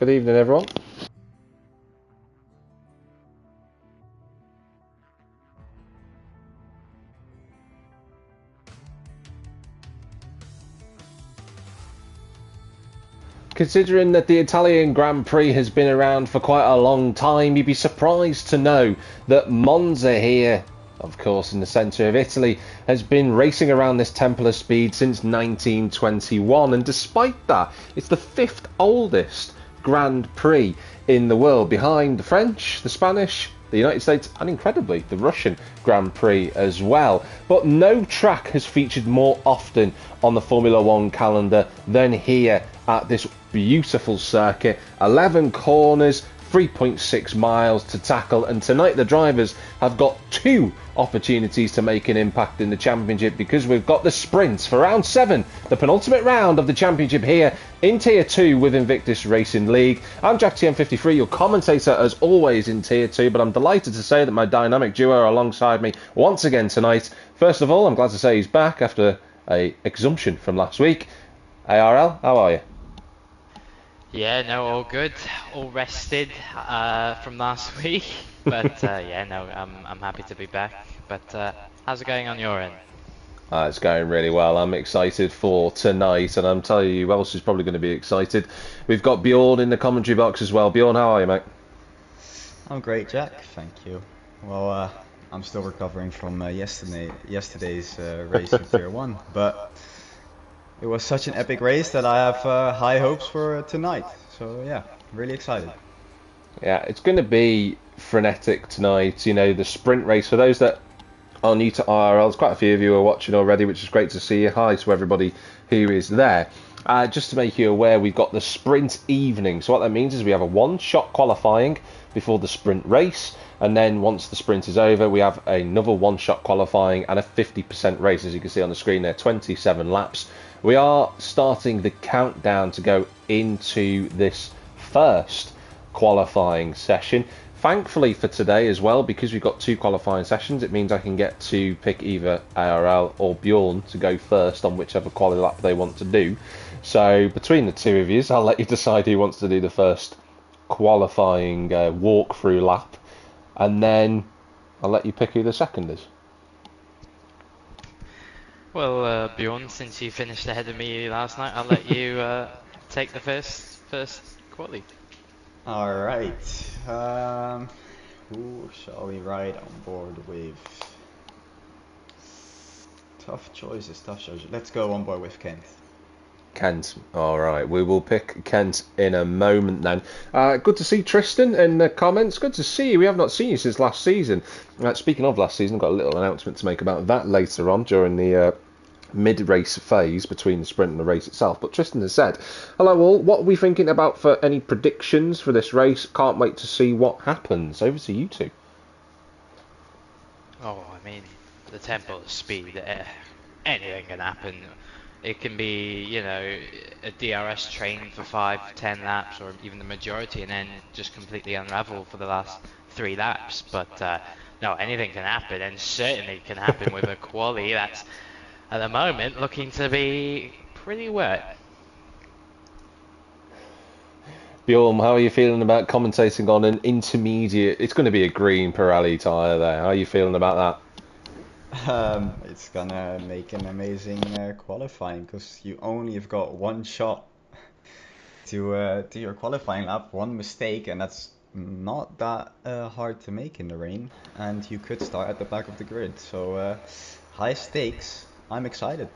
Good evening, everyone. Considering that the Italian Grand Prix has been around for quite a long time, you'd be surprised to know that Monza here, of course in the centre of Italy, has been racing around this temple of speed since 1921, and despite that, it's the 5th oldest Grand Prix in the world, behind the French, the Spanish, the United States, and incredibly, the Russian Grand Prix as well. But no track has featured more often on the Formula One calendar than here at this beautiful circuit. 11 corners, 3.6 miles to tackle, and tonight the drivers have got 2 opportunities to make an impact in the championship, because we've got the sprints for round 7, the penultimate round of the championship here in Tier 2 with Invictus Racing League. I'm Jack TM53, your commentator as always in Tier 2, but I'm delighted to say that my dynamic duo are alongside me once again tonight. First of all, I'm glad to say he's back after a exumtion from last week. ARL, how are you? Yeah, no, all good, all rested from last week, but yeah, no, I'm happy to be back. But how's it going on your end? It's going really well. I'm excited for tonight, and I'm telling you who else is probably going to be excited. We've got Bjorn in the commentary box as well. Bjorn, how are you, mate? I'm great, Jack. Thank you. Well, I'm still recovering from yesterday's race in Tier 1, but it was such an epic race that I have high hopes for tonight. So yeah, really excited. Yeah, it's going to be frenetic tonight. You know, the sprint race, for those that are new to IRL, there's quite a few of you who are watching already, which is great to see you. Hi to everybody who is there. Just to make you aware, we've got the sprint evening. So what that means is we have a one-shot qualifying before the sprint race, and then once the sprint is over, we have another one-shot qualifying and a 50% race, as you can see on the screen there, 27 laps. We are starting the countdown to go into this first qualifying session. Thankfully for today as well, because we've got 2 qualifying sessions, it means I can get to pick either ARL or Bjorn to go first on whichever quali lap they want to do. So between the 2 of you, I'll let you decide who wants to do the first qualifying walkthrough lap, and then I'll let you pick who the second is. Well, Bjorn, since you finished ahead of me last night, I'll let you take the first quali. All right. Who shall we ride on board with? Tough choices. Let's go on board with Kent. Kent. All right, we will pick Kent in a moment then. Good to see Tristan in the comments. Good to see you. We have not seen you since last season. Speaking of last season, I've got a little announcement to make about that later on during the mid-race phase between the sprint and the race itself. But Tristan has said, hello all, what are we thinking about for any predictions for this race? Can't wait to see what happens. Over to you two. Oh, I mean, the tempo of speed, anything can happen. It can be, you know, a DRS train for 5-10 laps, or even the majority, and then just completely unravel for the last 3 laps. But no, anything can happen, and certainly can happen with a quali that's at the moment looking to be pretty wet. Bjorn, how are you feeling about commentating on an intermediate? It's going to be a green Pirelli tyre there. How are you feeling about that? It's gonna make an amazing qualifying, because you only have got one shot to do your qualifying lap, one mistake, and that's not that hard to make in the rain, and you could start at the back of the grid. So high stakes. I'm excited.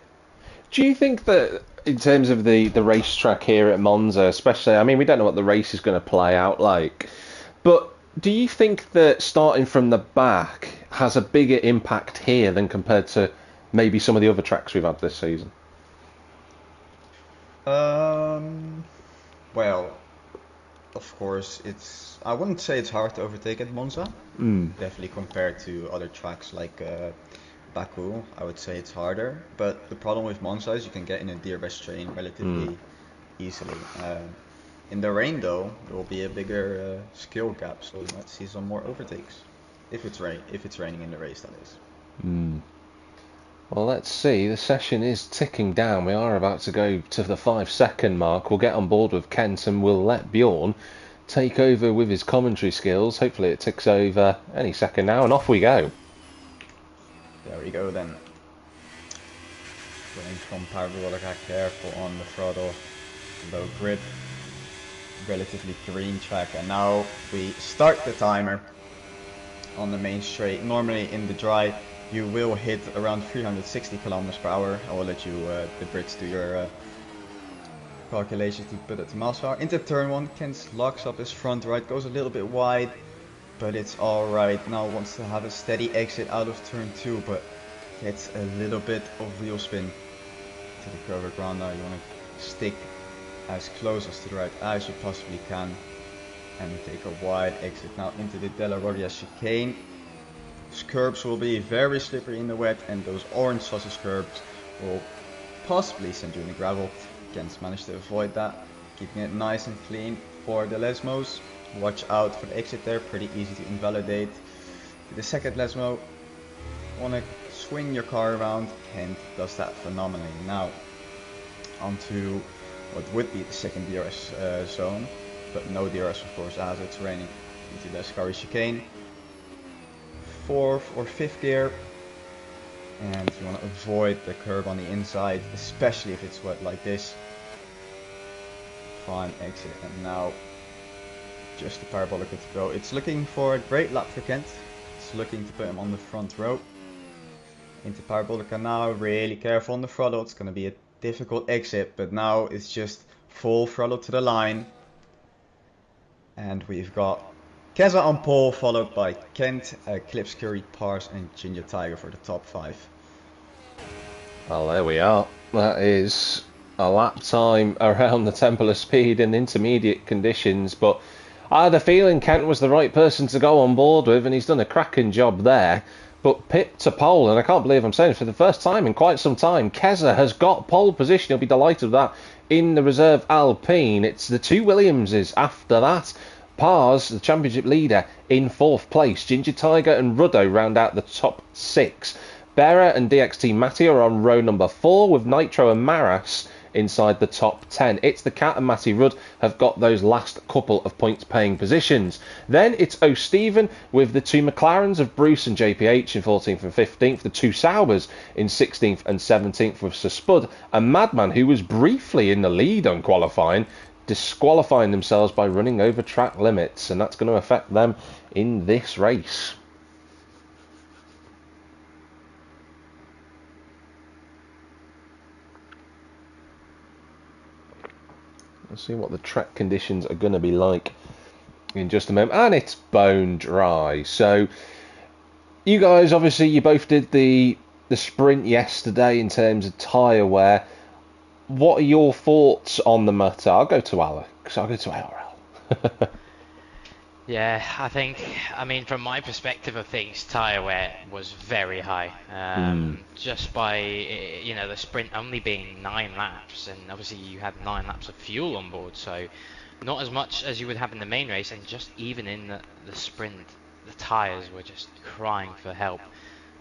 Do you think that in terms of the racetrack here at Monza, especially, I mean, we don't know what the race is going to play out like, but do you think that starting from the back has a bigger impact here than compared to maybe some of the other tracks we've had this season? Well, of course, I wouldn't say it's hard to overtake at Monza. Definitely compared to other tracks like Baku, I would say it's harder. But the problem with Monza is you can get in a DRS train relatively easily. In the rain, though, there will be a bigger skill gap, so you might see some more overtakes if it's raining in the race, that is. Well, let's see. The session is ticking down. We are about to go to the 5-second mark. We'll get on board with Kent and we'll let Bjorn take over with his commentary skills. Hopefully it ticks over any second now, and off we go. There we go then. Going from parabolic, careful on the throttle, low grip, relatively green track, and now we start the timer on the main straight. Normally in the dry you will hit around 360 kilometers per hour. I will let you, the Brits, do your calculations to put it to miles per hour. Into turn 1, Kent locks up his front right, goes a little bit wide, but it's alright. Now wants to have a steady exit out of turn 2, but gets a little bit of wheel spin to the curved ground. Now you want to stick as close as to the right as you possibly can and take a wide exit now into the Della Rodia chicane. Curbs will be very slippery in the wet, and those orange sausage curbs will possibly send you in the gravel. Kent's managed to avoid that, keeping it nice and clean for the Lesmos. Watch out for the exit there, pretty easy to invalidate. The second Lesmo, want to swing your car around. Kent does that phenomenally. Now onto what would be the second DRS zone, but no DRS of course as it's raining, into the Ascari chicane. 4th or 5th gear, and you want to avoid the curb on the inside, especially if it's wet like this. Fine exit, and now just the parabolic to go. It's looking for a great lap for Kent. It's looking to put him on the front row. Into Parabolica now, really careful on the throttle. It's going to be a difficult exit, but now it's just full throttle to the line. And we've got Keza on pole, followed by Kent, Clips, Curry, Pars and Ginger Tiger for the top 5. Well, there we are. That is a lap time around the Temple of Speed in intermediate conditions, but I had a feeling Kent was the right person to go on board with, and he's done a cracking job there. But pit to pole, and I can't believe I'm saying it, for the first time in quite some time, Keza has got pole position. He'll be delighted with that in the reserve Alpine. It's the two Williamses after that. Pars, the championship leader, in 4th place. Ginger Tiger and Ruddo round out the top 6. Berra and DXT Matty are on row number 4, with Nitro and Maras inside the top 10. It's the Cat and Matty Rudd have got those last couple of points paying positions. Then it's O'Stephen with the two McLarens of Bruce and JPH in 14th and 15th, the two Saubers in 16th and 17th with Sir Spud and Madman, who was briefly in the lead on qualifying, disqualifying themselves by running over track limits, and that's going to affect them in this race. Let's see what the track conditions are going to be like in just a moment. And it's bone dry. So you guys, obviously, you both did the sprint yesterday in terms of tyre wear. What are your thoughts on the matter? I'll go to Alex. I'll go to ARL. Yeah, I mean, from my perspective of things, tyre wear was very high. Just by, the sprint only being 9 laps, and obviously you had 9 laps of fuel on board, so not as much as you would have in the main race, and just even in the sprint, the tyres were just crying for help.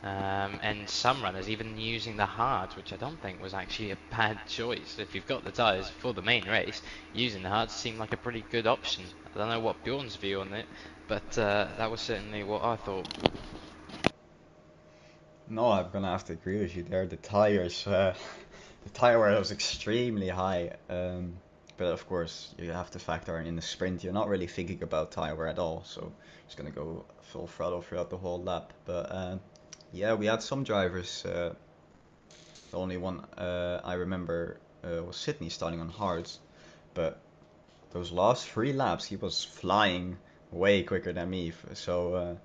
And some runners even using the hards, which I don't think was actually a bad choice. If you've got the tyres for the main race, using the hards seemed like a pretty good option. I don't know what Bjorn's view on it, but that was certainly what I thought. No, I'm gonna have to agree with you there. The tires, the tire wear was extremely high. But of course, you have to factor in the sprint. You're not really thinking about tire wear at all, so it's gonna go full throttle throughout the whole lap. But yeah, we had some drivers. The only one I remember was Sydney starting on hards, but those last 3 laps he was flying way quicker than me. So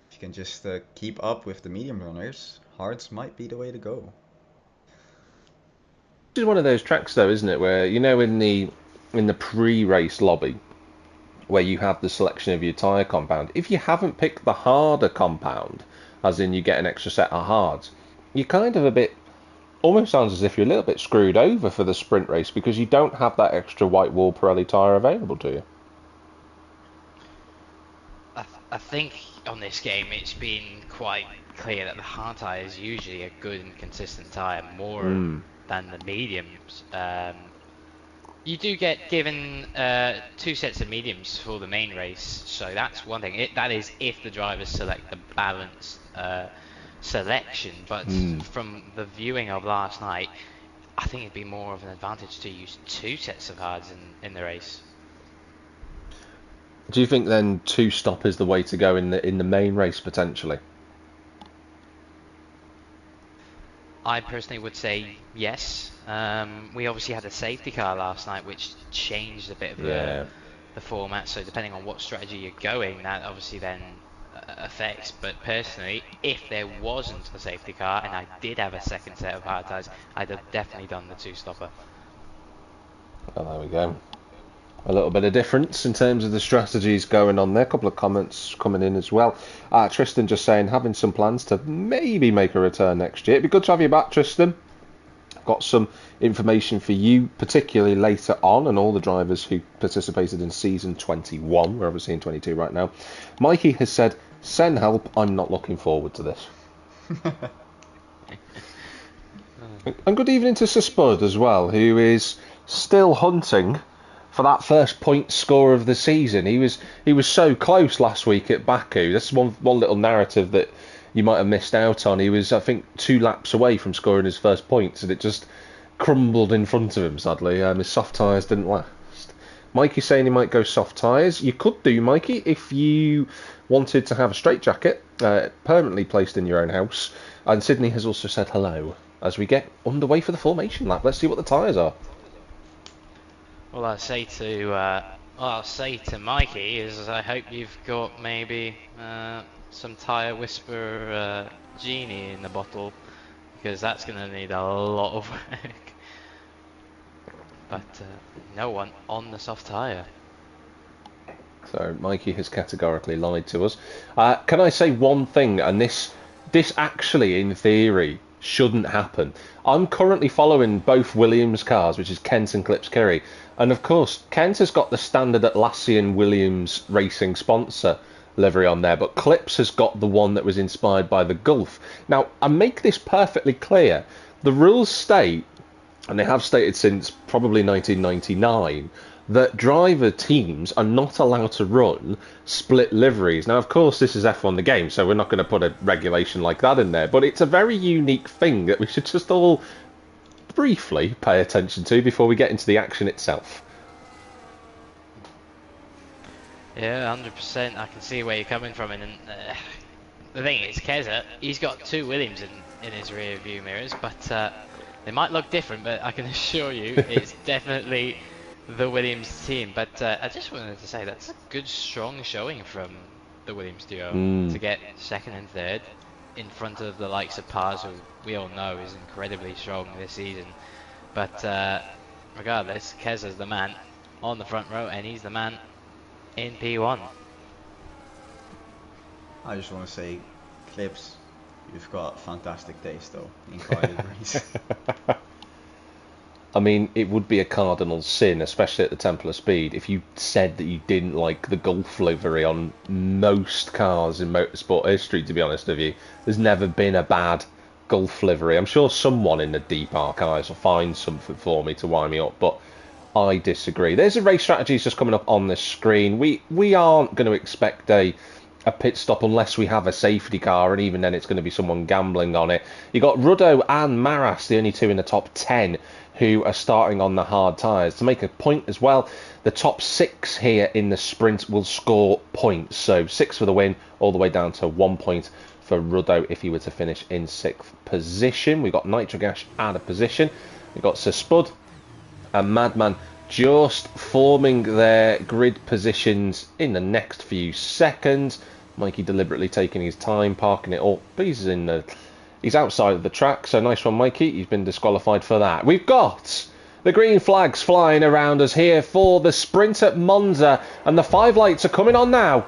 if you can just keep up with the medium runners, hards might be the way to go. This is one of those tracks, though, isn't it, where in the pre-race lobby, where you have the selection of your tyre compound, if you haven't picked the harder compound, as in you get an extra set of hards, you're kind of a bit, almost sounds as if you're a little bit screwed over for the sprint race, because you don't have that extra white wall Pirelli tyre available to you. I I think on this game it's been quite clear that the hard tyre is usually a good and consistent tyre, more than the mediums. You do get given 2 sets of mediums for the main race, so that's one thing. That is if the drivers select the balanced selection, but from the viewing of last night, I think it'd be more of an advantage to use 2 sets of hards in the race. Do you think then 2-stop is the way to go in the main race potentially? I personally would say yes. We obviously had a safety car last night, which changed a bit of the format. So depending on what strategy you're going, that obviously then affects. But personally, if there wasn't a safety car and I did have a second set of hard tyres, I'd have definitely done the 2-stopper. Well, there we go. A little bit of difference in terms of the strategies going on there. A couple of comments coming in as well. Tristan just saying, having some plans to maybe make a return next year. It'd be good to have you back, Tristan. Got some information for you, particularly later on, and all the drivers who participated in season 21. We're obviously in 22 right now. Mikey has said, send help, I'm not looking forward to this. And good evening to Sir Spud as well, who is still hunting for that first point score of the season. He was so close last week at Baku. That's one little narrative that you might have missed out on. He was, I think, 2 laps away from scoring his first points, and it just crumbled in front of him, sadly. His soft tyres didn't last. Mikey's saying he might go soft tyres. You could do, Mikey, if you wanted to have a straitjacket permanently placed in your own house. And Sydney has also said hello as we get underway for the formation lap. Let's see what the tyres are. Well, I'll say to Mikey is I hope you've got maybe some tyre whisper genie in the bottle, because that's going to need a lot of work. But no one on the soft tyre. So Mikey has categorically lied to us. Can I say one thing? And this actually, in theory, shouldn't happen. I'm currently following both Williams cars, which is Kent and Clips Kerry. And of course, Kent has got the standard Atlassian Williams racing sponsor livery on there, but Clips has got the one that was inspired by the Gulf. Now, I make this perfectly clear. The rules state, and they have stated since probably 1999, that driver teams are not allowed to run split liveries. Now, of course, this is F1 the game, so we're not going to put a regulation like that in there, but it's a very unique thing that we should just all briefly pay attention to before we get into the action itself. Yeah, 100%. I can see where you're coming from, and the thing is, Keza, he's got 2 Williams in his rear view mirrors, but they might look different, but I can assure you it's definitely the Williams team. But I just wanted to say that's a good, strong showing from the Williams duo to get 2nd and 3rd in front of the likes of Paz, who we all know is incredibly strong this season. But regardless, Keza's the man on the front row, and he's the man in P1. I just want to say, Clips, you've got fantastic taste though in car liveries. I mean, it would be a cardinal sin, especially at the Temple of Speed, if you said that you didn't like the Gulf livery on most cars in motorsport history, to be honest with you. There's never been a bad Gulf livery. I'm sure someone in the deep archives will find something for me to wind me up, but I disagree. There's a race strategy just coming up on the screen. We aren't going to expect a pit stop unless we have a safety car, and even then it's going to be someone gambling on it. You got Ruddo and Maras, the only 2 in the top 10 who are starting on the hard tyres. To make a point as well, the top 6 here in the sprint will score points. So 6 for the win, all the way down to 1 point for Ruddo if he were to finish in 6th position. We've got Nitrogash out of position. We've got Sir Spud and Madman just forming their grid positions in the next few seconds. Mikey deliberately taking his time, parking it up. But he's outside of the track, so nice one, Mikey. He's been disqualified for that. We've got the green flags flying around us here for the sprint at Monza, and the 5 lights are coming on now.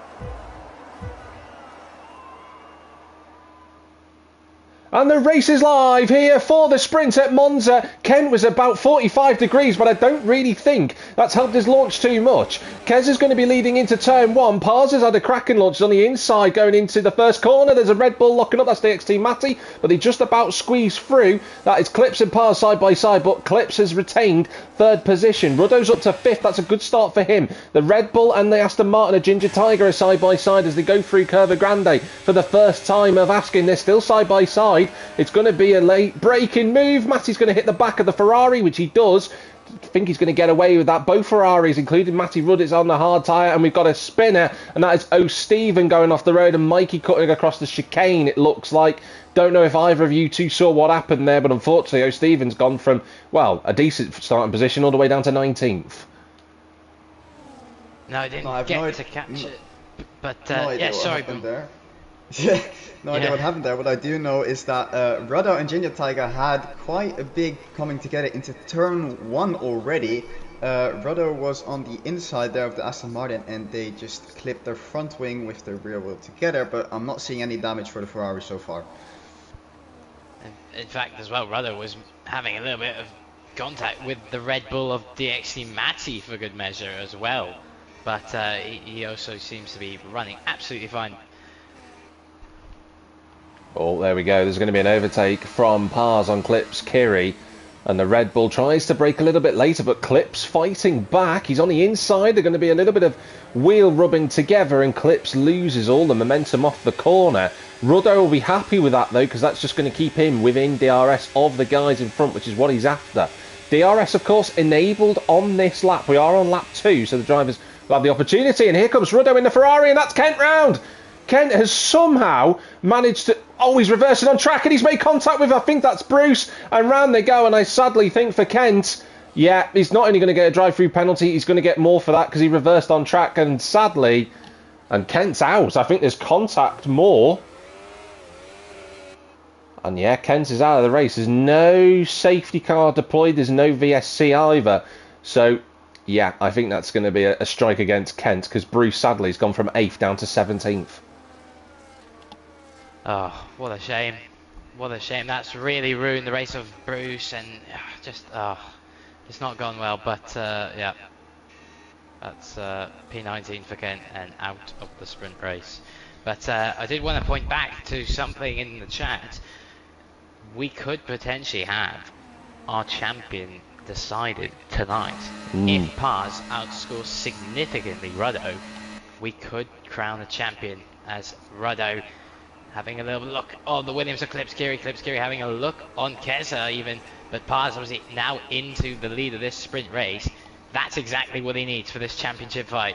And the race is live here for the sprint at Monza. Kent was about 45 degrees, but I don't really think that's helped his launch too much. Kez is going to be leading into turn 1. Pars has had a cracking launch on the inside going into the first corner. There's a Red Bull locking up. That's DXT Matty, but they just about squeezed through. That is Clips and Pars side by side, but Clips has retained 3rd position. Ruddo's up to 5th. That's a good start for him. The Red Bull and the Aston Martin, a Ginger Tiger, are side by side as they go through Curva Grande for the first time of asking. They're still side by side. It's going to be a late braking move. Matty's going to hit the back of the Ferrari, which he does. I think he's going to get away with that. Both Ferraris, including Matty Rudd, is on the hard tyre, and we've got a spinner, and that is O'Stephen going off the road, and Mikey cutting across the chicane, it looks like. Don't know if either of you two saw what happened there, but unfortunately O'Stephen's gone from, well, a decent starting position all the way down to 19th. No, I didn't get to catch it. But, yeah, sorry. No idea what happened there. What I do know is that Ruddo and Ginger Tiger had quite a big coming together into turn 1 already. Ruddo was on the inside there of the Aston Martin, and they just clipped their front wing with their rear wheel together, but I'm not seeing any damage for the Ferrari so far. In fact, as well, Ruddo was having a little bit of contact with the Red Bull of DXT Matty for good measure as well, but he also seems to be running absolutely fine. Oh, there we go. There's going to be an overtake from Pars on Clips Kiri. And the Red Bull tries to brake a little bit later, but Clips fighting back. He's on the inside. There's going to be a little bit of wheel rubbing together, and Clips loses all the momentum off the corner. Ruddo will be happy with that, though, because that's just going to keep him within DRS of the guys in front, which is what he's after. DRS, of course, enabled on this lap. We are on lap 2, so the drivers will have the opportunity. And here comes Ruddo in the Ferrari, and that's Kent round. Kent has somehow managed to... Oh, he's reversing on track, and he's made contact with, I think that's Bruce, and round they go. And I sadly think for Kent, yeah, he's not only going to get a drive-through penalty, he's going to get more for that because he reversed on track, and sadly, and Kent's out. I think there's contact more. And yeah, Kent is out of the race. There's no safety car deployed, there's no VSC either. So, yeah, I think that's going to be a strike against Kent because Bruce, sadly, has gone from 8th down to 17th. Oh, what a shame. What a shame. That's really ruined the race of Bruce, and just, it's not gone well, but yeah. That's P19 for Kent and out of the sprint race. But I did want to point back to something in the chat. We could potentially have our champion decided tonight. If Pars outscores significantly Ruddo, we could crown a champion as Ruddo having a little look on the Williams of Clips Kiri having a look on Keza even, but Pars obviously now into the lead of this sprint race. That's exactly what he needs for this championship fight.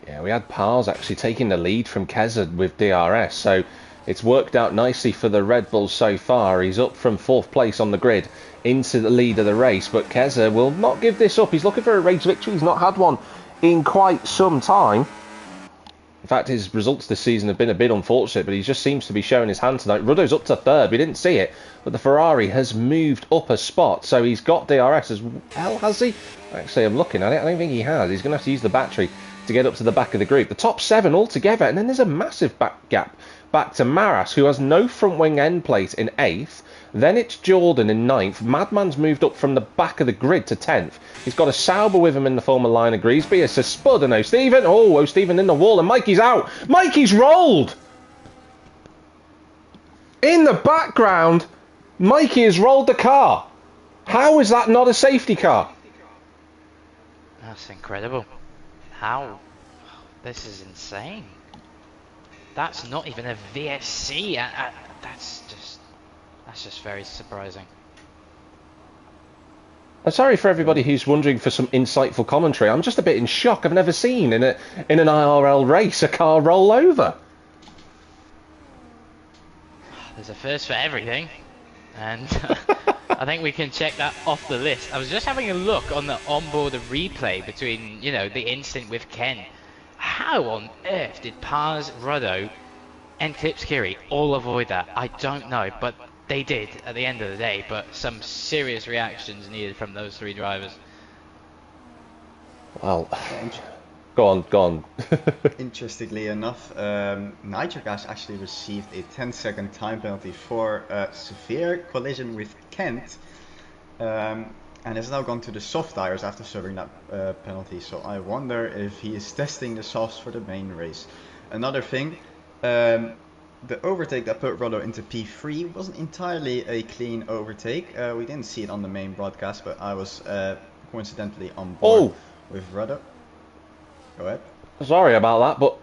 Yeah, we had Pars actually taking the lead from Keza with DRS, so it's worked out nicely for the Red Bulls so far. He's up from 4th place on the grid into the lead of the race, but Keza will not give this up. He's looking for a race victory. He's not had one in quite some time. In fact, his results this season have been a bit unfortunate, but he just seems to be showing his hand tonight. Ruddo's up to 3rd. We didn't see it, but the Ferrari has moved up a spot, so he's got DRS as well, has he? Actually, I'm looking at it. I don't think he has. He's going to have to use the battery to get up to the back of the group. The top 7 altogether, and then there's a massive back gap back to Maras, who has no front wing end plate in 8th. Then it's Jordan in 9th. Madman's moved up from the back of the grid to 10th. He's got a Sauber with him in the former line of Griesby. It's a Spud and O'Stephen. Oh, O'Stephen in the wall, and Mikey's out. Mikey's rolled! In the background, Mikey has rolled the car. How is that not a safety car? That's incredible. How? This is insane. That's not even a VSC. That's just very surprising. I'm sorry for everybody who's wondering for some insightful commentary. I'm just a bit in shock. I've never seen in an IRL race a car roll over. There's a first for everything, and I think we can check that off the list. I was just having a look on the onboard replay between, you know, the instant with Ken. How on earth did Pars, Ruddo, and Clips Kiri all avoid that? I don't know, but they did at the end of the day. But some serious reactions needed from those 3 drivers. Well, Go on, go on. Interestingly enough, Nitrogas actually received a 10-second time penalty for a severe collision with Kent, and has now gone to the soft tires after serving that penalty. So I wonder if he is testing the softs for the main race. Another thing, the overtake that put Ruddo into P3 wasn't entirely a clean overtake. We didn't see it on the main broadcast, but I was coincidentally on board with Ruddo. Go ahead. Sorry about that, but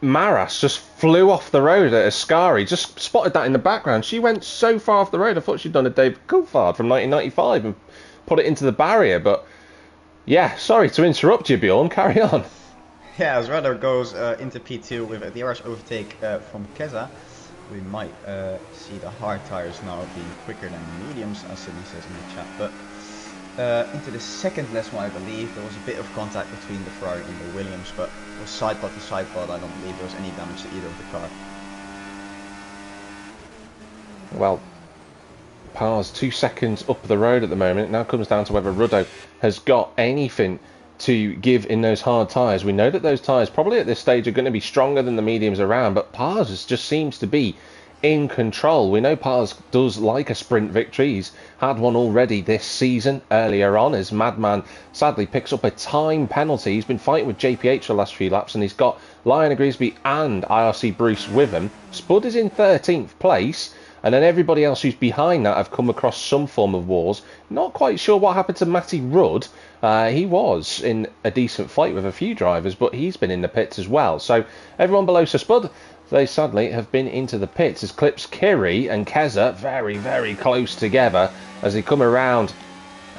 Maras just flew off the road at Ascari. Just spotted that in the background. She went so far off the road, I thought she'd done a David Coulthard from 1995 and put it into the barrier. But yeah, sorry to interrupt you, Bjorn. Carry on. Yeah, as Rudder goes into P2 with a DRS overtake from Keza, we might see the hard tires now being quicker than the mediums, as Sydney says in the chat. But into the second lesson, I believe there was a bit of contact between the Ferrari and the Williams, but it was side pod to side pod. I don't believe there was any damage to either of the car. Well, Par's 2 seconds up the road at the moment. It now comes down to whether Ruddo has got anything to give in those hard tyres. We know that those tyres probably at this stage are going to be stronger than the mediums around, but Par's just seems to be in control. We know Pars does like a sprint victory. He's had one already this season earlier on as Madman sadly picks up a time penalty. He's been fighting with JPH for the last few laps and he's got Lion Grisby and IRC Bruce with him. Spud is in 13th place and then everybody else who's behind that have come across some form of wars. Not quite sure what happened to Matty Rudd. He was in a decent fight with a few drivers, but he's been in the pits as well. So everyone below Sir Spud, they sadly have been into the pits as Clips Kiri and Keza very, very close together as they come around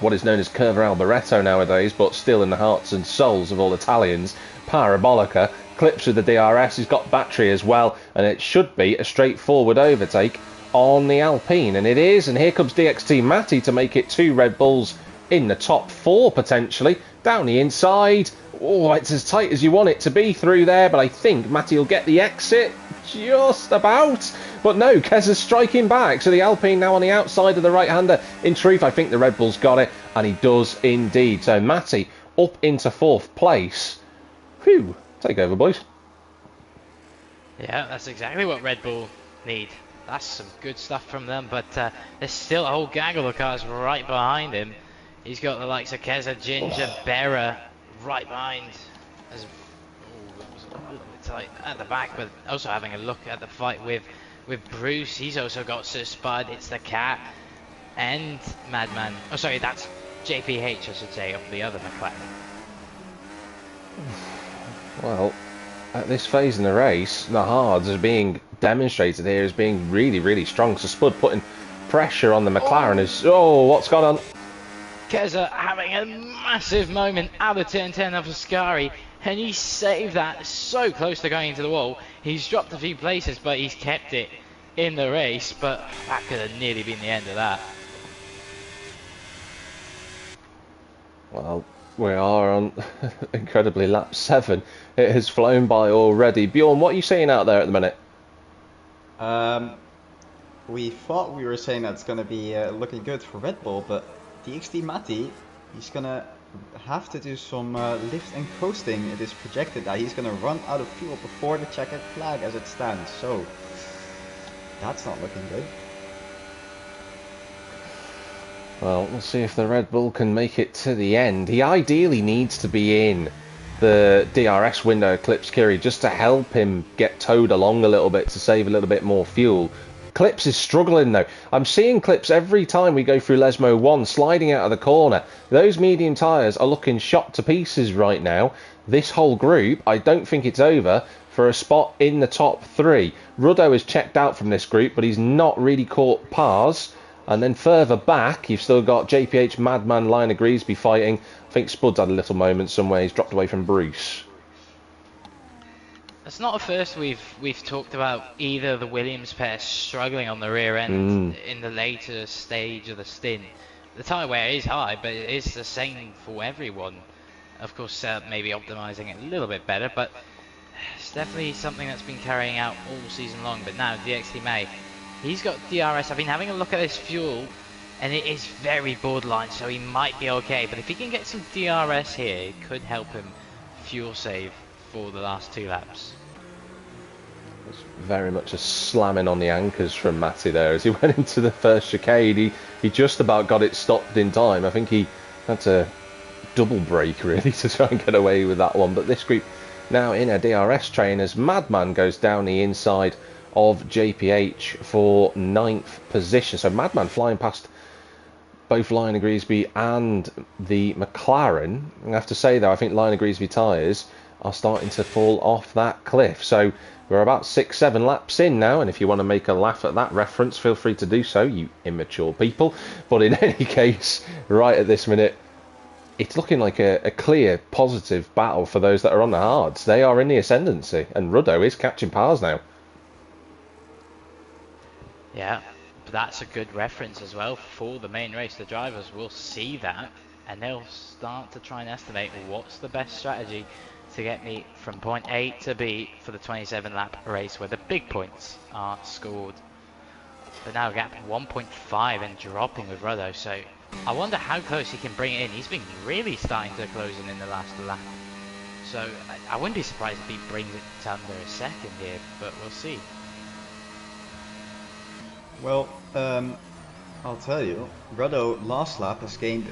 what is known as Curva Alboreto nowadays, but still in the hearts and souls of all Italians, Parabolica. Clips with the DRS, he's got battery as well, and it should be a straightforward overtake on the Alpine, and it is, and here comes DXT Matty to make it 2 Red Bulls in the top 4 potentially, down the inside. Oh, it's as tight as you want it to be through there, but I think Matty will get the exit just about. But no, Keza's striking back, so the Alpine now on the outside of the right-hander. In truth, I think the Red Bull's got it, and he does indeed. So Matty up into 4th place. Whew, take over, boys. Yeah, that's exactly what Red Bull need. That's some good stuff from them, but there's still a whole gaggle of cars right behind him. He's got the likes of Keza, Ginger, Berra right behind. That was a little bit tight at the back, but also having a look at the fight with Bruce. He's also got Sir Spud, it's the Cat, and Madman. Oh, sorry, that's JPH, I should say, of the other McLaren. Well, at this phase in the race, the hards are being demonstrated here as being really, really strong. So Spud putting pressure on the McLaren is... Oh, what's gone on? Keza having a massive moment out of turn 10 of Ascari, and he saved that so close to going into the wall. He's dropped a few places, but he's kept it in the race, but that could have nearly been the end of that. Well, we are on incredibly lap 7. It has flown by already. Bjorn, what are you seeing out there at the minute? We thought we were saying that's going to be looking good for Red Bull, but DXT Matty, he's going to have to do some lift and coasting. It is projected that he's going to run out of fuel before the checkered flag as it stands, so that's not looking good. Well, we'll see if the Red Bull can make it to the end. He ideally needs to be in the DRS window, Clips Kiri, just to help him get towed along a little bit to save a little bit more fuel. Clips is struggling though. I'm seeing Clips every time we go through Lesmo 1 sliding out of the corner. Those medium tyres are looking shot to pieces right now. This whole group, I don't think it's over for a spot in the top 3. Ruddo is checked out from this group, but he's not really caught Pars. And then further back, you've still got JPH, Madman, Liner Griesby fighting. I think Spud's had a little moment somewhere. He's dropped away from Bruce. It's not a first we've talked about either of the Williams pair struggling on the rear end in the later stage of the stint. The tyre wear is high, but it is the same for everyone. Of course, maybe optimising it a little bit better, but it's definitely something that's been carrying out all season long. But now DXT May, he's got DRS. I've been having a look at his fuel, and it is very borderline, so he might be okay. But if he can get some DRS here, it could help him fuel save for the last 2 laps. It's very much a slamming on the anchors from Matty there as he went into the first chicane. He just about got it stopped in time. I think he had to double brake really to try and get away with that one. But this group now in a DRS train as Madman goes down the inside of JPH for 9th position. So Madman flying past both Lionel Griesby and the McLaren. I have to say though, I think Lionel Griesby tyres are starting to fall off that cliff. So we're about 6-7 laps in now, and if you want to make a laugh at that reference, feel free to do so, you immature people. But in any case, right at this minute, it's looking like a clear, positive battle for those that are on the hards. They are in the ascendancy, and Ruddo is catching powers now. Yeah, but that's a good reference as well for the main race. The drivers will see that, and they'll start to try and estimate what's the best strategy to get me from point A to B for the 27 lap race where the big points are scored. But now gap 1.5 and dropping with Ruddo, so I wonder how close he can bring it in. He's been really starting to close in the last lap. So I wouldn't be surprised if he brings it to under a second here, but we'll see. Well, I'll tell you, Ruddo last lap has gained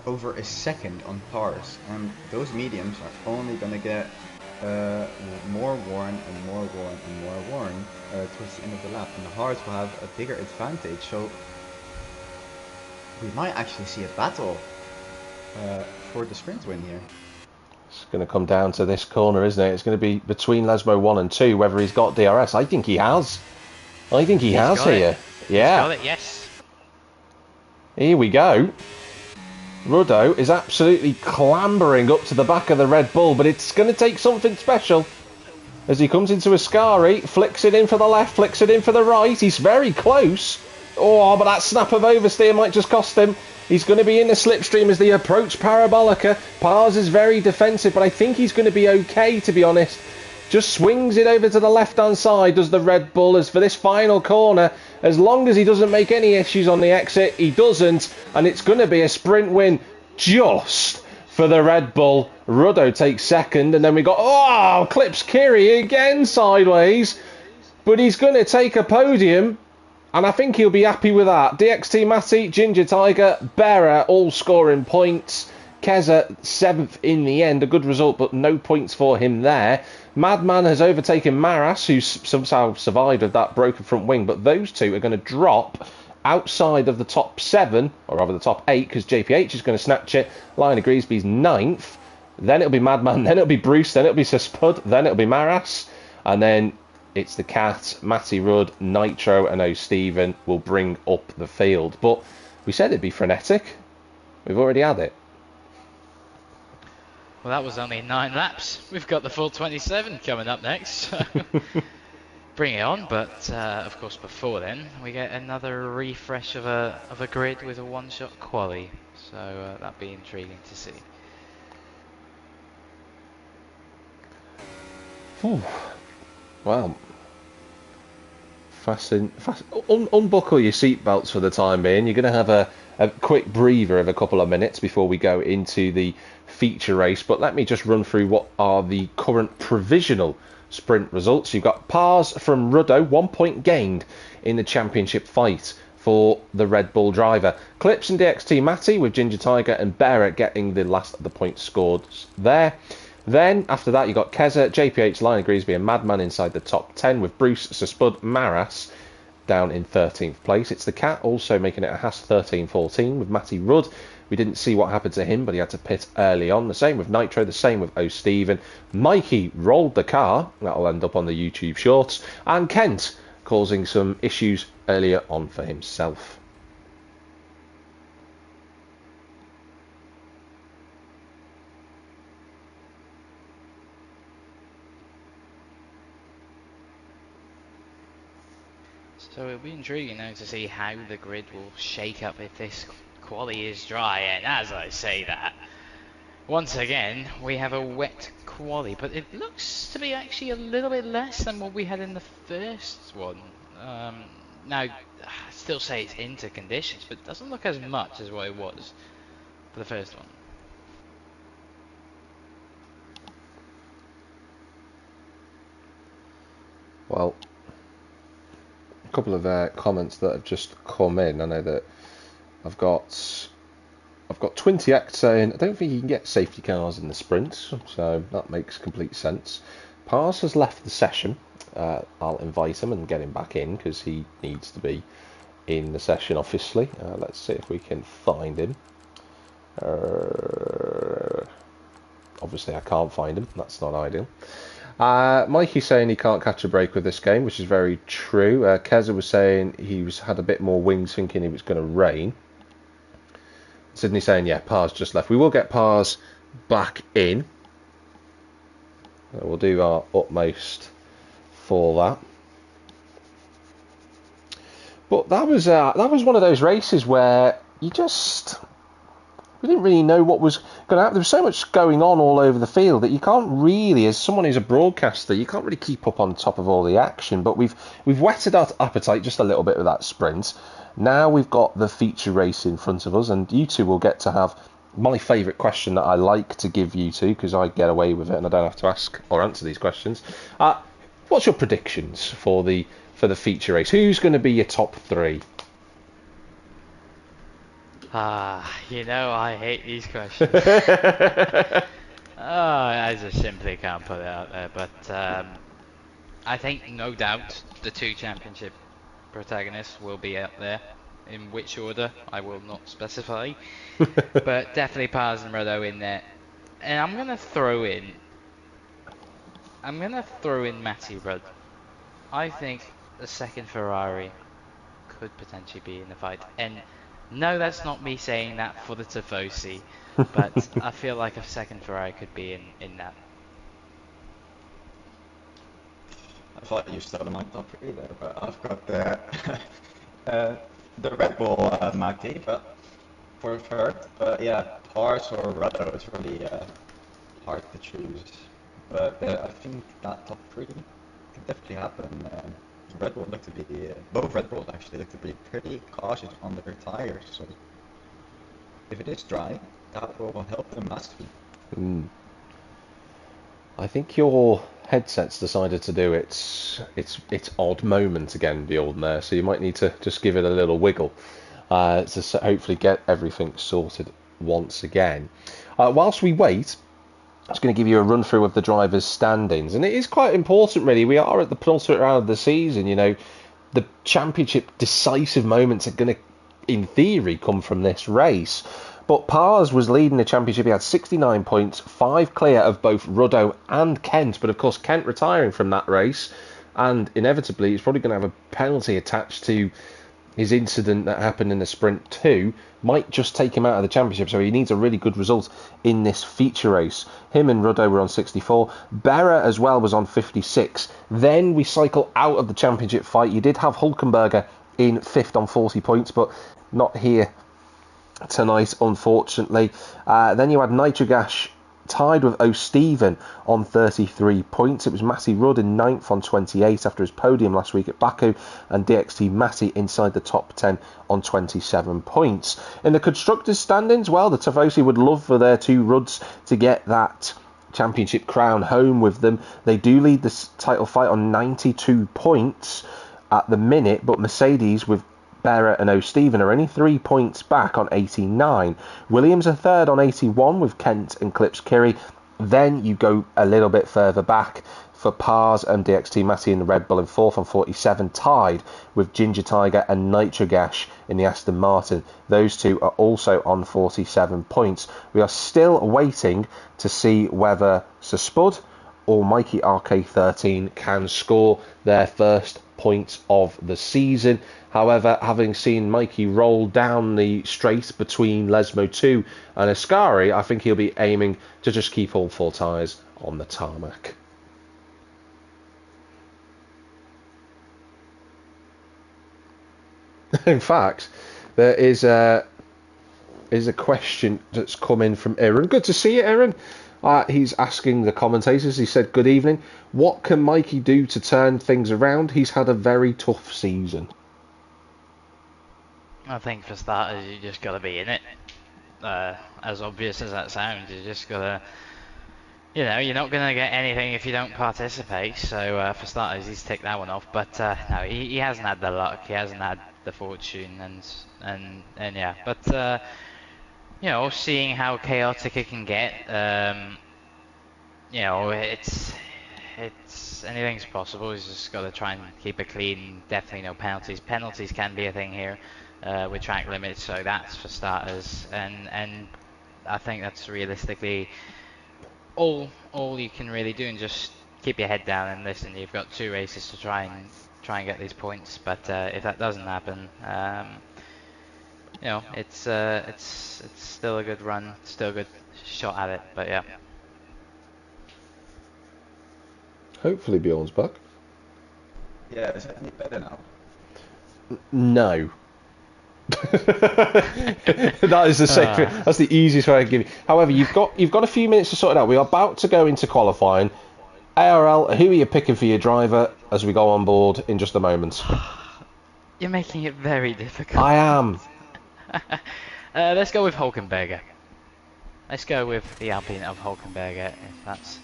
over a second on pars, and those mediums are only going to get more worn and more worn and more worn towards the end of the lap, and the hards will have a bigger advantage. So we might actually see a battle for the sprint win here. It's going to come down to this corner, isn't it? It's going to be between Lesmo 1 and 2, whether he's got DRS. I think he has. I think he has here. Yeah. He's got it, yes. Here we go. Ruddo is absolutely clambering up to the back of the Red Bull, but it's going to take something special. As he comes into Ascari, flicks it in for the left, flicks it in for the right. He's very close. Oh, but that snap of oversteer might just cost him. He's going to be in the slipstream as they approach Parabolica. Pars is very defensive, but I think he's going to be okay, to be honest. Just swings it over to the left-hand side, does the Red Bull, as for this final corner. As long as he doesn't make any issues on the exit, he doesn't. And it's going to be a sprint win just for the Red Bull. Ruddo takes second, and then we got, clips Kiri again sideways. But he's going to take a podium, and I think he'll be happy with that. DXT Matty, Ginger Tiger, Bearer all scoring points. Keza 7th in the end, a good result, but no points for him there. Madman has overtaken Maras, who's somehow survived with that broken front wing, but those two are going to drop outside of the top 7, or rather the top 8, because JPH is going to snatch it. Lionel Griesby's 9th, then it'll be Madman, then it'll be Bruce, then it'll be Sir Spud, then it'll be Maras, and then it's the Cat, Matty Rudd, Nitro, and O'Stephen will bring up the field. But we said it'd be frenetic. We've already had it. Well, that was only 9 laps. We've got the full 27 coming up next. So bring it on. But of course, before then, we get another refresh of a grid with a one-shot quali. So that'd be intriguing to see. Ooh. Well, unbuckle your seatbelts for the time being. You're going to have a quick breather of a couple of minutes before we go into the feature race, but let me just run through what are the current provisional sprint results. You've got Pars from Ruddo, 1 point gained in the championship fight for the Red Bull driver. Clips and DXT Matty with Ginger Tiger and Barrett getting the last of the points scored there. Then after that you've got Keza, JPH, Lionel Griesby and Madman inside the top 10 with Bruce, Sir Spud, Maras down in 13th place. It's the Cat also making it a Haas 13-14 with Matty Rudd. We didn't see what happened to him, but he had to pit early on. The same with Nitro, the same with O'Stephen. Mikey rolled the car. That'll end up on the YouTube shorts. And Kent causing some issues earlier on for himself. So it'll be intriguing now to see how the grid will shake up if this quali is dry, and as I say that, once again we have a wet quali, but it looks to be actually a little bit less than what we had in the first one. Now, I still say it's into conditions, but it doesn't look as much as what it was for the first one. Well, a couple of comments that have just come in. I know that I've got 20x saying, I don't think you can get safety cars in the sprints, so that makes complete sense. Pars has left the session. I'll invite him and get him back in because he needs to be in the session, obviously. Let's see if we can find him. Obviously, I can't find him. That's not ideal. Mikey's saying he can't catch a break with this game, which is very true. Keza was saying had a bit more wings, thinking it was going to rain. Sydney saying, yeah, Pars just left. We will get Pars back in. We'll do our utmost for that. But that was one of those races where we didn't really know what was going to happen. There was so much going on all over the field that you can't really, as someone who's a broadcaster, you can't really keep up on top of all the action. But we've whetted our appetite just a little bit with that sprint. Now we've got the feature race in front of us, and you two will get to have my favourite question that I like to give you two, because I get away with it and I don't have to ask or answer these questions. What's your predictions for the feature race? Who's going to be your top three? I hate these questions. I just simply can't put it out there. But I think, no doubt, the two championship protagonists will be out there. In which order, I will not specify. But definitely Pars and Rodo in there. And I'm gonna throw in Matty Rudd. I think the second Ferrari could potentially be in the fight. And no, that's not me saying that for the Tifosi, but I feel like a second Ferrari could be in that. I thought you started my top three there, but I've got the Red Bull Mackie, but for third. But yeah, Pars or Ruddo is really hard to choose. But I think that top three could definitely happen. Red Bull look to be both Red Bulls actually look to be pretty cautious on their tires. So if it is dry, that will help them massively. I think your headset's decided to do its odd moment again, Bjorn, there, so you might need to just give it a little wiggle to hopefully get everything sorted once again. Whilst we wait, I was going to give you a run through of the drivers' standings, and it is quite important, really. We are at the penultimate round of the season. The championship decisive moments are going to, in theory, come from this race. But Pars was leading the championship. He had 69 points, 5 clear of both Ruddo and Kent. But of course, Kent retiring from that race, and inevitably, he's probably going to have a penalty attached to his incident that happened in the sprint 2, might just take him out of the championship. So he needs a really good result in this feature race. Him and Ruddo were on 64. Berra as well was on 56. Then we cycle out of the championship fight. You did have Hulkenberger in 5th on 40 points, but not here tonight, unfortunately. Then you had Nitrogash tied with O'Stephen on 33 points. It was Matty Rudd in 9th on 28 after his podium last week at Baku, and DXT Matty inside the top 10 on 27 points. In the constructors' standings, well, the Tifosi would love for their two Rudds to get that championship crown home with them. They do lead the title fight on 92 points at the minute, but Mercedes with Berra and O'Stephen are only 3 points back on 89. Williams are third on 81 with Kent and Clips Kiri. Then you go a little bit further back for Pars and DXT Matty in the Red Bull in 4th on 47, tied with Ginger Tiger and Nitrogash in the Aston Martin. Those two are also on 47 points. We are still waiting to see whether Sir Spud or Mikey RK13 can score their first points of the season. However, having seen Mikey roll down the straight between Lesmo 2 and Ascari, I think he'll be aiming to just keep all 4 tyres on the tarmac. In fact, there is a question that's come in from Aaron. Good to see you, Aaron. He's asking the commentators, he said, good evening. What can Mikey do to turn things around? He's had a very tough season. I think for starters, you just got to be in it. As obvious as that sounds, you just got to you know, you're not going to get anything if you don't participate. So for starters, he's ticked that one off. But no, he hasn't had the luck. He hasn't had the fortune, and yeah. But you know, seeing how chaotic it can get, you know, it's anything's possible. He's just got to try and keep it clean. Definitely no penalties. Penalties can be a thing here with track limits, so that's for starters. And I think that's realistically all you can really do, and just keep your head down and listen. You've got 2 races to try and get these points, but if that doesn't happen, you know, it's still a good run, still a good shot at it. But yeah. Hopefully Bjorn's back. Yeah, is it any better now? No. That is the safe. That's the easiest way I can give you. However, you've got a few minutes to sort it out. We're about to go into qualifying. ARL, who are you picking for your driver as we go on board in just a moment? You're making it very difficult. I am. Let's go with Hulkenberger. Let's go with the Alpine of Hulkenberger, if that's...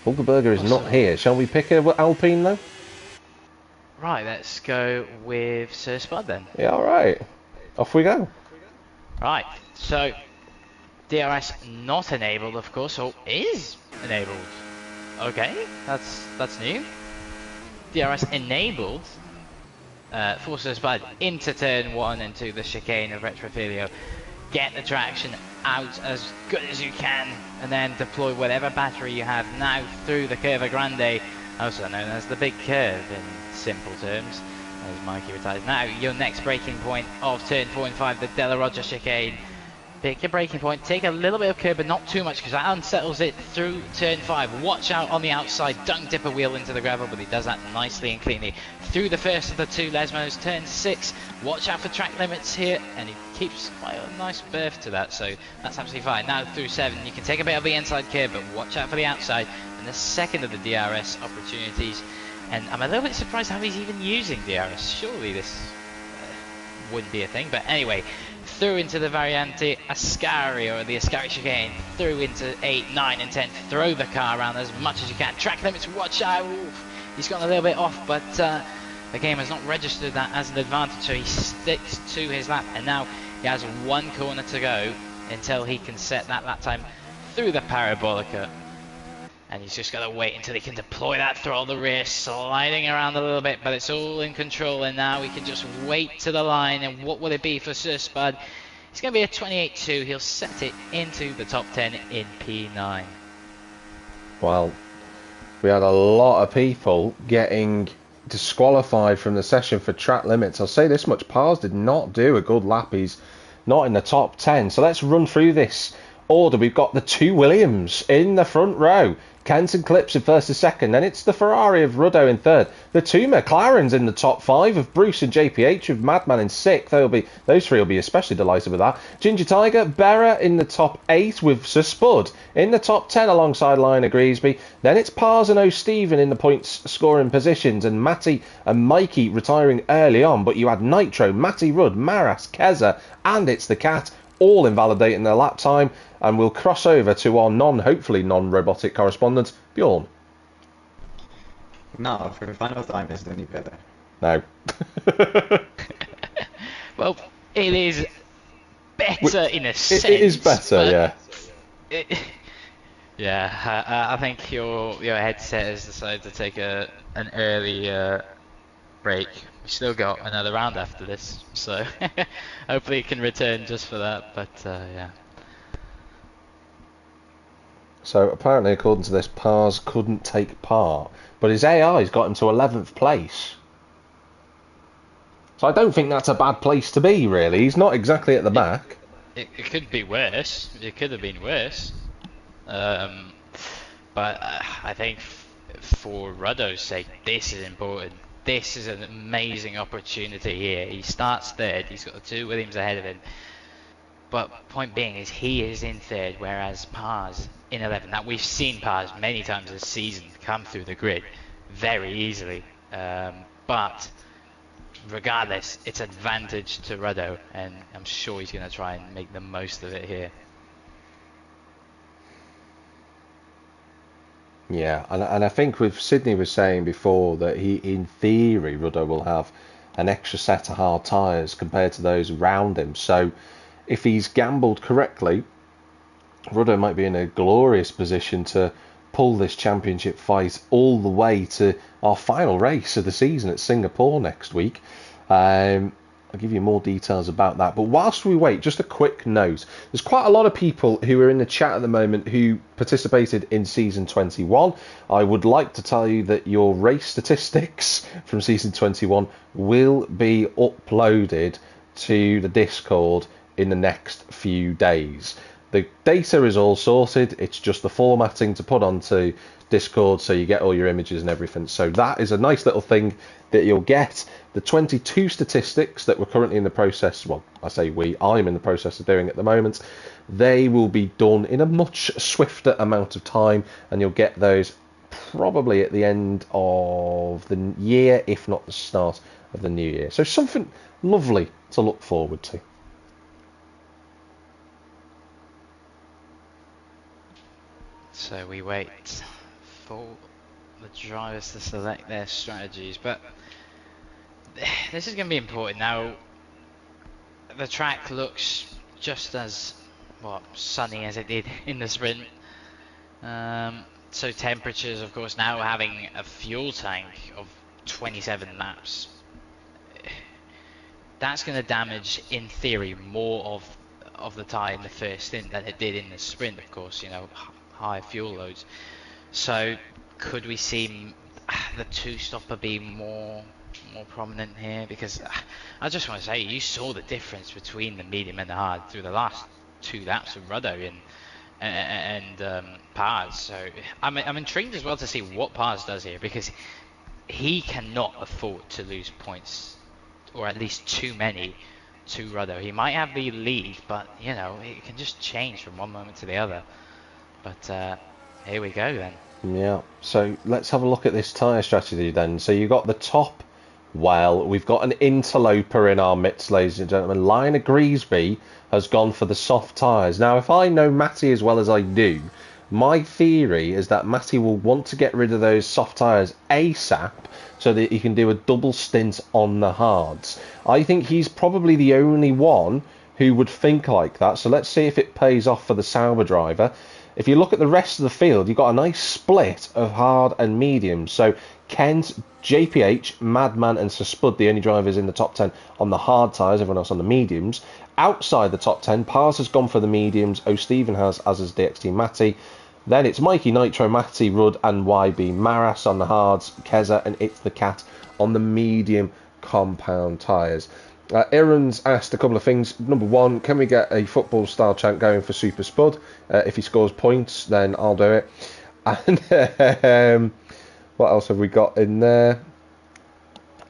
Hulkenberger is not here. Shall we pick a Alpine though? Right, let's go with Sir Spud then. Yeah, alright. Off we go. Right, so DRS not enabled, of course, or is enabled. Okay, that's new. DRS enabled for Sir Spud into turn 1 into the chicane of Retrophilia. Get the traction out as good as you can, and then deploy whatever battery you have now through the Curva Grande, also known as the Big Curve in simple terms, as Mikey retires. Now, your next braking point of turn 4 and 5, the Della Roger chicane. Pick your braking point, take a little bit of curb, but not too much, because that unsettles it through turn 5. Watch out on the outside, don't dip a wheel into the gravel, but he does that nicely and cleanly. Through the first of the 2 Lesmos, turn 6, watch out for track limits here, and he keeps quite a nice berth to that, so that's absolutely fine. Now through 7, you can take a bit of the inside curb, but watch out for the outside, and the second of the DRS opportunities. And I'm a little bit surprised how he's even using DRS. Surely this wouldn't be a thing, but anyway. Through into the Variante Ascari, or the Ascari chicane, through into 8, 9 and 10, throw the car around as much as you can. Track limits, watch out. Oof. He's gone a little bit off, but the game has not registered that as an advantage, so he sticks to his lap, and now he has 1 corner to go until he can set that lap time through the Parabolica. And he's just got to wait until he can deploy that throttle the rear, sliding around a little bit, but it's all in control, and now we can just wait to the line. And what will it be for Sir Spud? It's going to be a 28.2. He'll set it into the top 10 in P9. Well, we had a lot of people getting disqualified from the session for track limits. I'll say this much, Pars did not do a good lap. He's not in the top 10. So let's run through this order. We've got the 2 Williams in the front row. Kenton Clips in first and second. Then it's the Ferrari of Ruddo in third. The 2 McLarens in the top 5 of Bruce and JPH with Madman in sixth. Those 3 will be especially delighted with that. Ginger Tiger, Berra in the top 8 with Sir Spud in the top 10 alongside Lionel Griesby. Then it's Pars and O'Stephen in the points scoring positions, and Matty and Mikey retiring early on. But you had Nitro, Matty Rudd, Maras, Keza, and it's the Cat all invalidating their lap time. And we'll cross over to our hopefully non-robotic correspondent, Bjorn. No, for the final time, is it any better? No. Well, it is better in a sense. It is better, yeah. Yeah, I think your headset has decided to take an early break. We still got another round after this, so hopefully it can return just for that. But yeah. So apparently, according to this, Pars couldn't take part, but his AI's got him to 11th place. So I don't think that's a bad place to be, really. He's not exactly at the back. It could be worse. It could have been worse. But I think for Ruddo's sake, this is important. This is an amazing opportunity here. He starts third. He's got the 2 Williams ahead of him. But point being is he is in third, whereas Pars in 11. Now, we've seen Pars many times this season come through the grid very easily. But regardless, it's advantage to Ruddo, and I'm sure he's going to try and make the most of it here. Yeah, and I think with Sydney was saying before that he, in theory, Rudder will have an extra set of hard tyres compared to those around him. So if he's gambled correctly, Rudder might be in a glorious position to pull this championship fight all the way to our final race of the season at Singapore next week. I'll give you more details about that. But whilst we wait, just a quick note. There's quite a lot of people who are in the chat at the moment who participated in Season 21. I would like to tell you that your race statistics from Season 21 will be uploaded to the Discord in the next few days. The data is all sorted. It's just the formatting to put onto Discord so you get all your images and everything. So that is a nice little thing that you'll get. The 22 statistics that we're currently in the process, well, I say I'm in the process of doing at the moment, they will be done in a much swifter amount of time, and you'll get those probably at the end of the year, if not the start of the new year. So something lovely to look forward to. So we wait for the drivers to select their strategies, but this is going to be important. Now, the track looks just as sunny as it did in the sprint. So temperatures, of course, now having a fuel tank of 27 laps, that's going to damage, in theory, more of the tyre in the first stint than it did in the sprint. Of course, high fuel loads. So could we see the two-stopper be more prominent here? Because I just want to say, you saw the difference between the medium and the hard through the last 2 laps of Rudder and Pars. So I'm intrigued as well to see what Pars does here, because he cannot afford to lose points, or at least too many, to Rudder. He might have the lead, but it can just change from one moment to the other. But here we go then. Yeah, so let's have a look at this tyre strategy then. So you've got the top well, we've got an interloper in our midst, ladies and gentlemen. Lionel Griesby has gone for the soft tyres. Now, if I know Matty as well as I do, my theory is that Matty will want to get rid of those soft tyres ASAP so that he can do a double stint on the hards. I think he's probably the only one who would think like that. So let's see if it pays off for the Sauber driver. If you look at the rest of the field, you've got a nice split of hard and medium. So Kent, JPH, Madman and Sir Spud, the only drivers in the top 10 on the hard tyres, everyone else on the mediums. Outside the top 10, Pars has gone for the mediums, O'Stephen has, as has DXT Matty. Then it's Mikey, Nitro, Matty, Rudd and YB Maras on the hards, Keza and It's the Cat on the medium compound tyres. Aaron's asked a couple of things. Number one, can we get a football style chant going for Super Spud? If he scores points, then I'll do it. And what else have we got in there?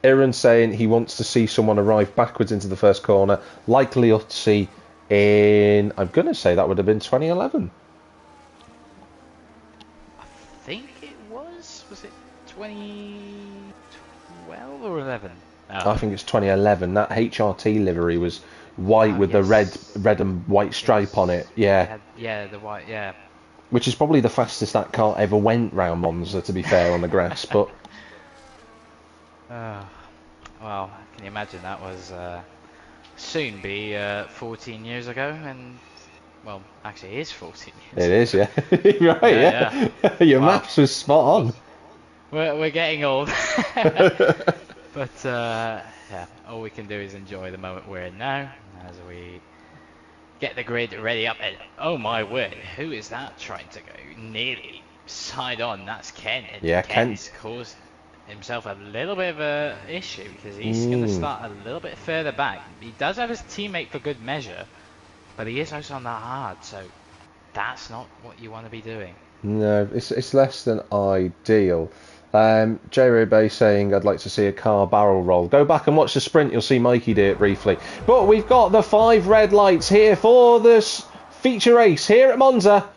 Aaron's saying he wants to see someone arrive backwards into the first corner, like Liuzzi in, I'm going to say that would have been 2011. I think it was it 2012 or 11? Oh. I think it's 2011. That HRT livery was white with the red and white stripe on it. Yeah. The white, yeah. Which is probably the fastest that car ever went round Monza, to be fair, on the grass. But well, can you imagine? That was soon be 14 years ago, and well, actually, it is 14 years. It is, yeah. Right, yeah. Your maths was spot on. We're getting old. But yeah, all we can do is enjoy the moment we're in now as we get the grid ready up. And oh my word, who is that trying to go nearly side on? That's Ken. And yeah, Ken's caused himself a little bit of a issue because he's going to start a little bit further back. He does have his teammate for good measure, but he is also on that hard, so that's not what you want to be doing. No, it's less than ideal. J. Bay saying I'd like to see a car barrel roll. Go back and watch the sprint, you'll see Mikey do it briefly. But we've got the 5 red lights here for this feature race here at Monza.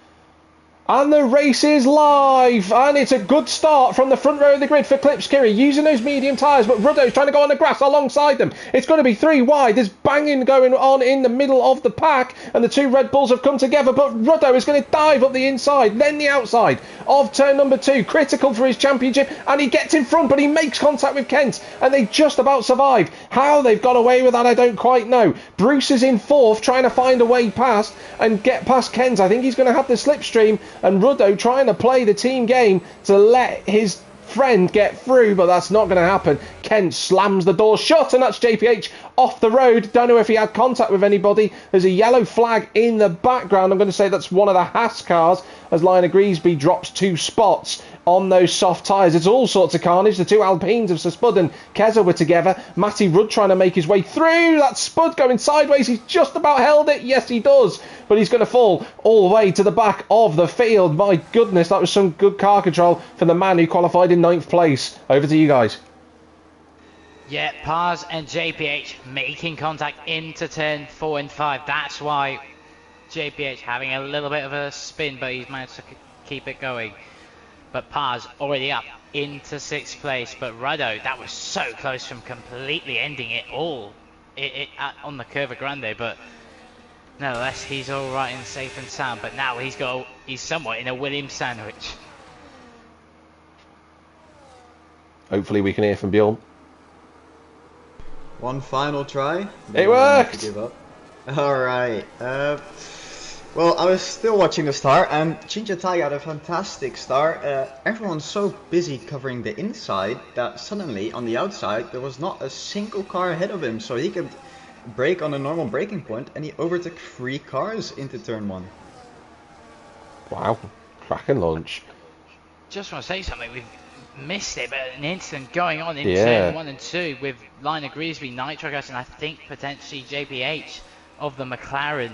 And the race is live, and it's a good start from the front row of the grid for Klipskiri, using those medium tyres, but Ruddo's trying to go on the grass alongside them. It's going to be 3 wide. There's banging going on in the middle of the pack, and the 2 Red Bulls have come together, but Ruddo is going to dive up the inside, then the outside of turn number 2, critical for his championship, and he gets in front, but he makes contact with Kent, and they just about survive. How they've got away with that, I don't quite know. Bruce is in 4th, trying to find a way past and get past Kent. I think he's going to have the slipstream, and Ruddo trying to play the team game to let his friend get through, but that's not going to happen. Kent slams the door shut, and that's JPH off the road. Don't know if he had contact with anybody. There's a yellow flag in the background. I'm going to say that's one of the Haas cars, as Lionel Griesby drops 2 spots on those soft tyres. It's all sorts of carnage. The 2 Alpines of Sir Spud and Keza were together. Matty Rudd trying to make his way through. That Spud going sideways. He's just about held it. Yes, he does. But he's going to fall all the way to the back of the field. My goodness, that was some good car control for the man who qualified in 9th place. Over to you guys. Yeah, Pars and JPH making contact into turn 4 and 5. That's why JPH having a little bit of a spin, but he's managed to keep it going. But Pars already up into 6th place. But Ruddo, that was so close from completely ending it all on the Curva Grande. But nonetheless, he's all right and safe and sound. But now he's somewhat in a Williams sandwich. Hopefully we can hear from Bjorn. One final try. It worked! Give up. Alright. Well, I was still watching the start, and Ginger Tiger had a fantastic start. Everyone's so busy covering the inside that suddenly on the outside there was not a single car ahead of him, so he could brake on a normal braking point, and he overtook 3 cars into turn 1. Wow, cracking launch. Just want to say something. We've missed it, but an incident going on in turn 1 and 2 with Lionel Griesby, Nitro Gas, and I think potentially JPH of the McLaren.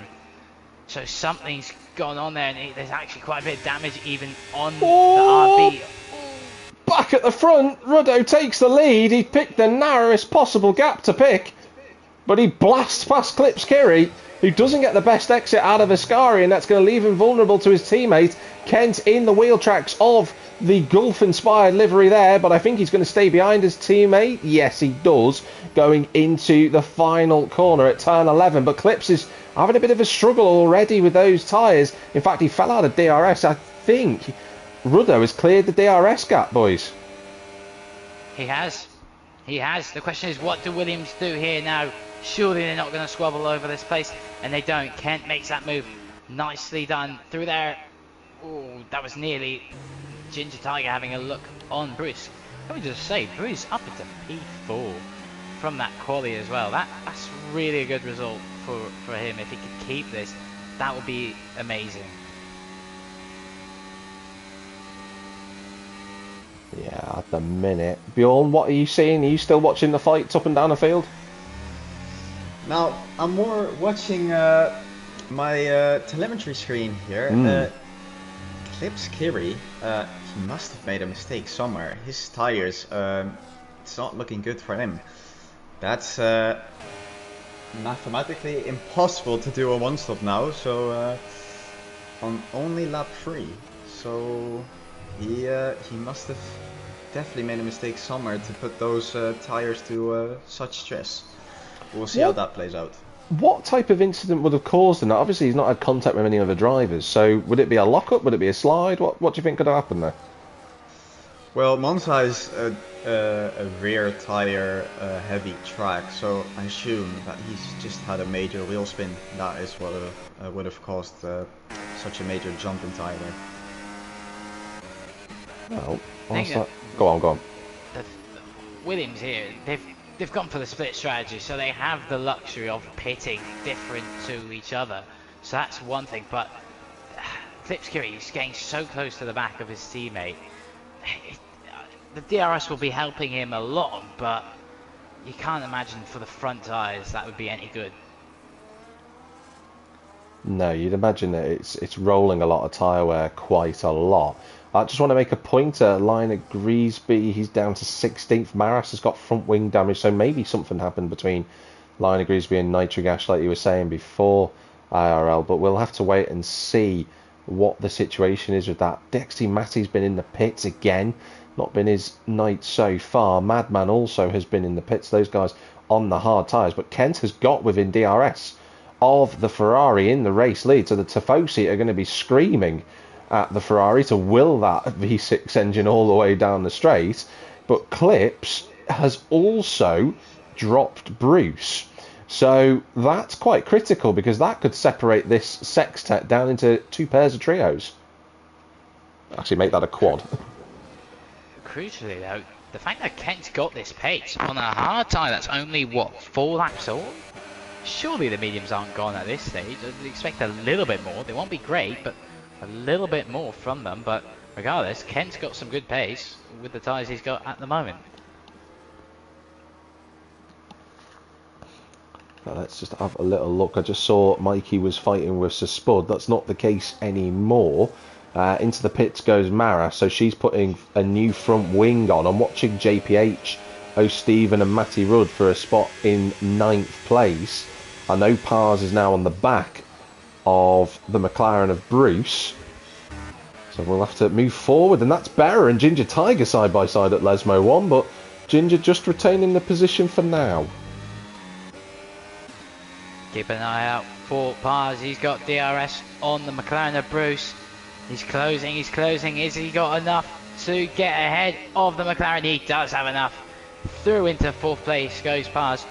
So something's gone on there, and there's actually quite a bit of damage even on the RB. Back at the front, Ruddo takes the lead. He picked the narrowest possible gap to pick, but he blasts past Klipskiri, who doesn't get the best exit out of Ascari, and that's going to leave him vulnerable to his teammate. Kent in the wheel tracks of the Gulf-inspired livery there, but I think he's going to stay behind his teammate. Yes, he does, going into the final corner at turn 11. But Clips is having a bit of a struggle already with those tyres. In fact, he fell out of DRS. I think Ruddo has cleared the DRS gap, boys. He has. He has. The question is, what do Williams do here now? Surely they're not going to squabble over this place, and they don't. Kent makes that move. Nicely done through there. Oh, that was nearly Ginger Tiger having a look on Bruce. Can we just say, Bruce up into P4 from that quali as well. That's really a good result for him. If he could keep this, that would be amazing. Yeah, at the minute. Bjorn, what are you seeing? Are you still watching the fights up and down the field? Now, I'm more watching my telemetry screen here. Klipskiri, he must have made a mistake somewhere. His tires, it's not looking good for him. That's mathematically impossible to do a one-stop now, so on only lap 3. So he must have definitely made a mistake somewhere to put those tires to such stress. We'll see how that plays out. What type of incident would have caused him that? Obviously, he's not had contact with any other drivers, so would it be a lockup? Would it be a slide? What do you think could have happened there? Well, Monza is a rear tire heavy track, so I assume that he's just had a major wheel spin. That is what would have caused such a major jump in tire there. Well, go on. Williams here, they've gone for the split strategy, so they have the luxury of pitting different to each other. So that's one thing, but Klipskiri is getting so close to the back of his teammate. The DRS will be helping him a lot, but you can't imagine for the front tyres that would be any good. No, you'd imagine that it's rolling a lot of tyre wear quite a lot. I just want to make a pointer. Line at Griesby, he's down to 16th. Maras has got front wing damage, so maybe something happened between Line at Griesby and Nitrogash, like you were saying before, IRL. But we'll have to wait and see what the situation is with that. DXT Matty's been in the pits again. Not been his night so far. Madman also has been in the pits. Those guys on the hard tyres. But Kent has got within DRS of the Ferrari in the race lead. So the Tifosi are going to be screaming at the Ferrari to will that V6 engine all the way down the straight. But Clips has also dropped Bruce. So that's quite critical, because that could separate this sextet down into 2 pairs of trios. Actually, make that a quad. Crucially though, the fact that Kent's got this pace on a hard tyre that's only, what, 4 laps old? Surely the mediums aren't gone at this stage. I'd expect a little bit more. They won't be great, but a little bit more from them. But regardless, Kent's got some good pace with the tyres he's got at the moment. Now let's just have a little look. I just saw Mikey was fighting with Sir Spud. That's not the case anymore. Into the pits goes Mara, so she's putting a new front wing on. I'm watching JPH, O'Stephen and Matty Rudd for a spot in 9th place. I know Pars is now on the back of the McLaren of Bruce, so we'll have to move forward. And that's Berra and Ginger Tiger side by side at Lesmo 1, but Ginger just retaining the position for now. Keep an eye out for Pars. He's got DRS on the McLaren of Bruce. He's closing, he's closing. Is he got enough to get ahead of the McLaren? He does have enough. Through into 4th place goes Pars.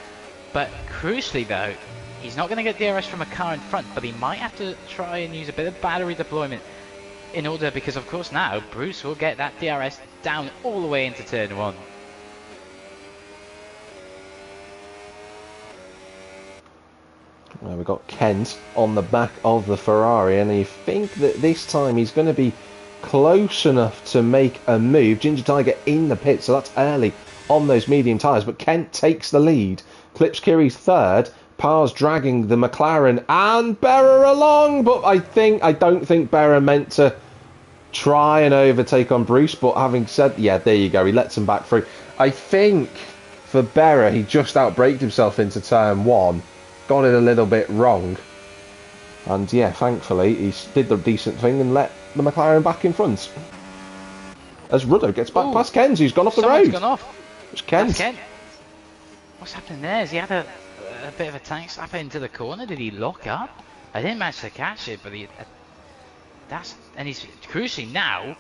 But crucially though, he's not going to get DRS from a car in front, but he might have to try and use a bit of battery deployment in order, because of course now Bruce will get that DRS down all the way into turn 1. Well, we've got Kent on the back of the Ferrari, and you think that this time he's going to be close enough to make a move. Ginger Tiger in the pit, so that's early on those medium tyres, but Kent takes the lead. Clips Kiri's 3rd, Pars dragging the McLaren and Berra along, but I don't think Berra meant to try and overtake on Bruce, but having said, yeah, there you go, he lets him back through. I think for Berra, he just outbraked himself into turn 1. Got it a little bit wrong, and yeah, thankfully he did the decent thing and let the McLaren back in front. As Ruddo gets back past Kens, who's gone off the road. Gone off. It's Kens. Ken. What's happening there? Has he had a bit of a tank slap into the corner? Did he lock up? I didn't manage to catch it, but and he's crucially now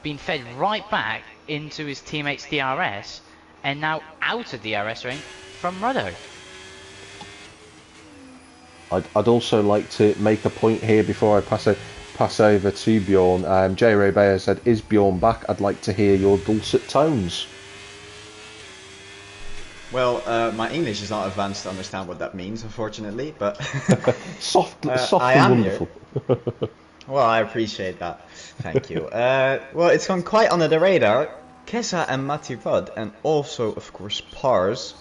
been fed right back into his teammate's DRS, and now out of DRS range from Ruddo. I'd also like to make a point here before I pass over to Bjorn. J. Ray Bayer said, "Is Bjorn back? I'd like to hear your dulcet tones." Well, my English is not advanced to understand what that means, unfortunately, but soft I and am wonderful. Here. Well, I appreciate that. Thank you. Well, it's gone quite under the radar. Kesa and Matty Rudd, and also, of course, Pars.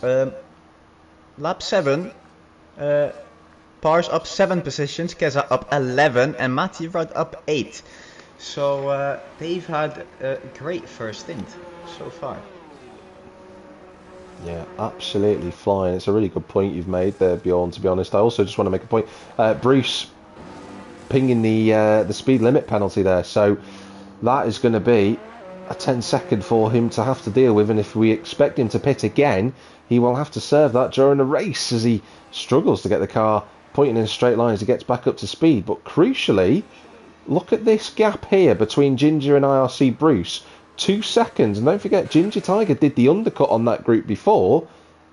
Lap 7. Pars up 7 positions, Kesa up 11, and Matty Rudd up 8. So they've had a great first stint so far. Yeah, absolutely flying. It's a really good point you've made there, Bjorn, to be honest. I also just want to make a point. Bruce pinging the speed limit penalty there, so that is going to be a 10-second for him to have to deal with, and if we expect him to pit again, he will have to serve that during the race as he struggles to get the car pointing in a straight line as he gets back up to speed. But crucially, look at this gap here between Ginger and IRC Bruce. 2 seconds, and don't forget Ginger Tiger did the undercut on that group before,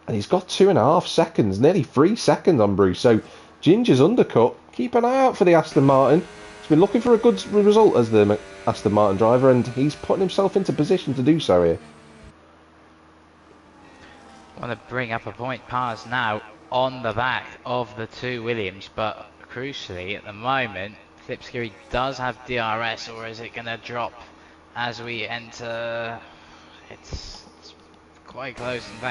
and he's got 2.5 seconds, nearly 3 seconds on Bruce. So Ginger's undercut, keep an eye out for the Aston Martin. He's been looking for a good result as the Aston Martin driver, and he's putting himself into position to do so here. I want to bring up a point. Pars now on the back of the 2 Williams, but crucially at the moment Klipsky does have DRS, or is it going to drop as we enter? It's quite close, in fact.